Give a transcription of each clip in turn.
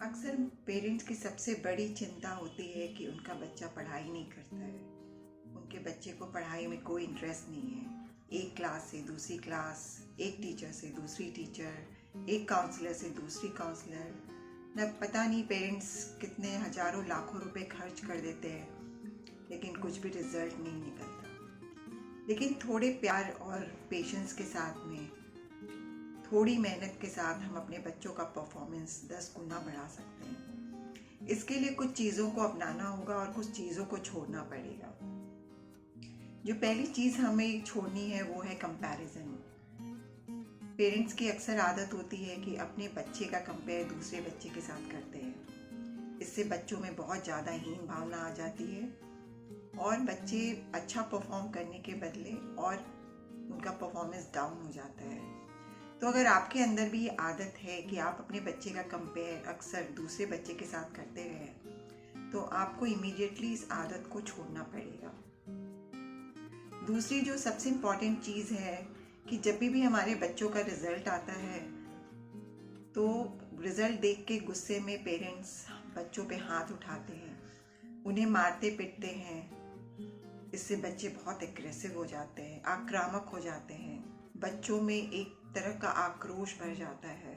अक्सर पेरेंट्स की सबसे बड़ी चिंता होती है कि उनका बच्चा पढ़ाई नहीं करता है। उनके बच्चे को पढ़ाई में कोई इंटरेस्ट नहीं है। एक क्लास से दूसरी क्लास, एक टीचर से दूसरी टीचर, एक काउंसलर से दूसरी काउंसलर, न पता नहीं पेरेंट्स कितने हजारों लाखों रुपए खर्च कर देते हैं, लेकिन कुछ भी रिजल्ट नहीं निकलता। लेकिन थोड़े प्यार और पेशेंस के साथ में, थोड़ी मेहनत के साथ हम अपने बच्चों का परफॉर्मेंस 10 गुना बढ़ा सकते हैं। इसके लिए कुछ चीज़ों को अपनाना होगा और कुछ चीज़ों को छोड़ना पड़ेगा। जो पहली चीज़ हमें छोड़नी है वो है कंपैरिजन। पेरेंट्स की अक्सर आदत होती है कि अपने बच्चे का कंपेयर दूसरे बच्चे के साथ करते हैं। इससे बच्चों में बहुत ज़्यादा हीन भावना आ जाती है और बच्चे अच्छा परफॉर्म करने के बदले और उनका परफॉर्मेंस डाउन हो जाता है। तो अगर आपके अंदर भी ये आदत है कि आप अपने बच्चे का कंपेयर अक्सर दूसरे बच्चे के साथ करते हैं, तो आपको इमीडिएटली इस आदत को छोड़ना पड़ेगा। दूसरी जो सबसे इम्पॉर्टेंट चीज़ है कि जब भी हमारे बच्चों का रिजल्ट आता है, तो रिजल्ट देख के गुस्से में पेरेंट्स बच्चों पे हाथ उठाते हैं, उन्हें मारते पीटते हैं। इससे बच्चे बहुत एग्रेसिव हो जाते हैं, आक्रामक हो जाते हैं। बच्चों में एक तरह का आक्रोश भर जाता है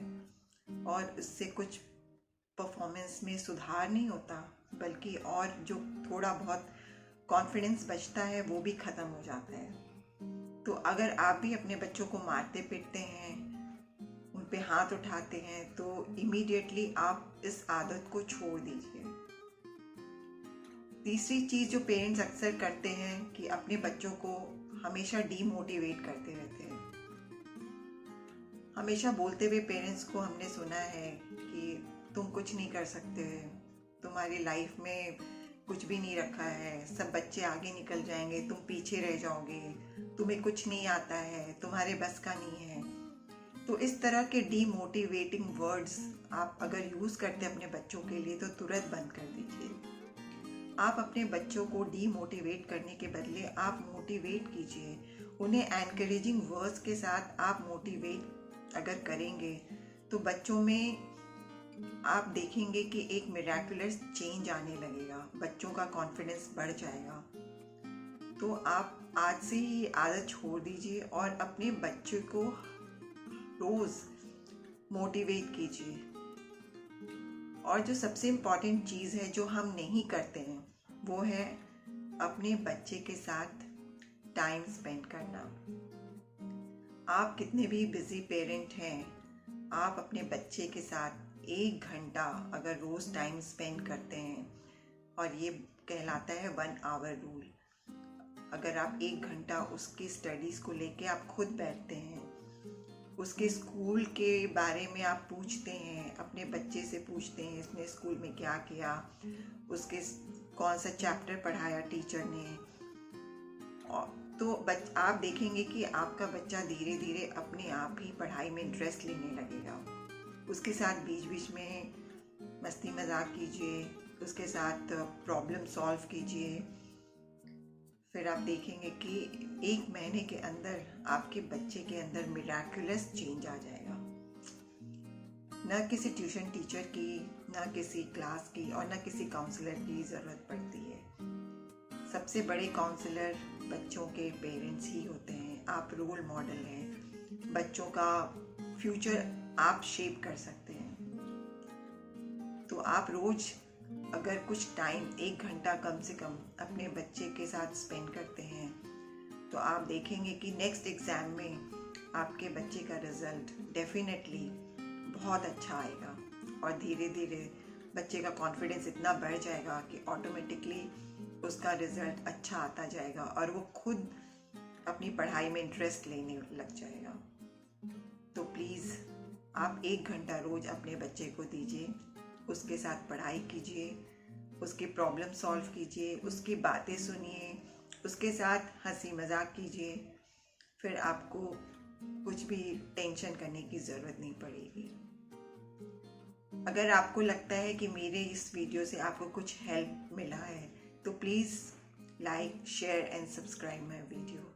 और इससे कुछ परफॉर्मेंस में सुधार नहीं होता, बल्कि और जो थोड़ा बहुत कॉन्फिडेंस बचता है वो भी ख़त्म हो जाता है। तो अगर आप भी अपने बच्चों को मारते पीटते हैं, उन पे हाथ उठाते हैं, तो इमीडिएटली आप इस आदत को छोड़ दीजिए। तीसरी चीज़ जो पेरेंट्स अक्सर करते हैं कि अपने बच्चों को हमेशा डीमोटिवेट करते रहते हैं। हमेशा बोलते हुए पेरेंट्स को हमने सुना है कि तुम कुछ नहीं कर सकते, तुम्हारी लाइफ में कुछ भी नहीं रखा है, सब बच्चे आगे निकल जाएंगे, तुम पीछे रह जाओगे, तुम्हें कुछ नहीं आता है, तुम्हारे बस का नहीं है। तो इस तरह के डीमोटिवेटिंग वर्ड्स आप अगर यूज़ करते हैं अपने बच्चों के लिए, तो तुरंत बंद कर दीजिए। आप अपने बच्चों को डीमोटिवेट करने के बदले आप मोटिवेट कीजिए। उन्हें एनकरेजिंग वर्ड्स के साथ आप मोटिवेट अगर करेंगे तो बच्चों में आप देखेंगे कि एक मिरेकुलस चेंज आने लगेगा, बच्चों का कॉन्फिडेंस बढ़ जाएगा। तो आप आज से ही आदत छोड़ दीजिए और अपने बच्चे को रोज मोटिवेट कीजिए। और जो सबसे इम्पॉर्टेंट चीज़ है जो हम नहीं करते हैं, वो है अपने बच्चे के साथ टाइम स्पेंड करना। आप कितने भी बिजी पेरेंट हैं, आप अपने बच्चे के साथ 1 घंटा अगर रोज़ टाइम स्पेंड करते हैं, और ये कहलाता है 1 आवर रूल। अगर आप 1 घंटा उसकी स्टडीज़ को लेके आप खुद बैठते हैं, उसके स्कूल के बारे में आप पूछते हैं, अपने बच्चे से पूछते हैं इसने स्कूल में क्या किया, उसके कौन सा चैप्टर पढ़ाया टीचर ने, तो आप देखेंगे कि आपका बच्चा धीरे धीरे अपने आप ही पढ़ाई में इंटरेस्ट लेने लगेगा। उसके साथ बीच बीच में मस्ती मजाक कीजिए, उसके साथ प्रॉब्लम सॉल्व कीजिए। फिर आप देखेंगे कि 1 महीने के अंदर आपके बच्चे के अंदर मिरेकुलस चेंज आ जाएगा। न किसी ट्यूशन टीचर की, न किसी क्लास की और न किसी काउंसलर की ज़रूरत पड़ती है। सबसे बड़े काउंसलर बच्चों के पेरेंट्स ही होते हैं। आप रोल मॉडल हैं, बच्चों का फ्यूचर आप शेप कर सकते हैं। तो आप रोज अगर कुछ टाइम 1 घंटा कम से कम अपने बच्चे के साथ स्पेंड करते हैं, तो आप देखेंगे कि नेक्स्ट एग्ज़ाम में आपके बच्चे का रिजल्ट डेफिनेटली बहुत अच्छा आएगा और धीरे धीरे बच्चे का कॉन्फिडेंस इतना बढ़ जाएगा कि ऑटोमेटिकली उसका रिजल्ट अच्छा आता जाएगा और वो खुद अपनी पढ़ाई में इंटरेस्ट लेने लग जाएगा। तो प्लीज़ आप 1 घंटा रोज अपने बच्चे को दीजिए, उसके साथ पढ़ाई कीजिए, उसके प्रॉब्लम सॉल्व कीजिए, उसकी बातें सुनिए, उसके साथ हंसी मजाक कीजिए। फिर आपको कुछ भी टेंशन करने की ज़रूरत नहीं पड़ेगी। अगर आपको लगता है कि मेरे इस वीडियो से आपको कुछ हेल्प मिला है, तो please like, share and subscribe my video.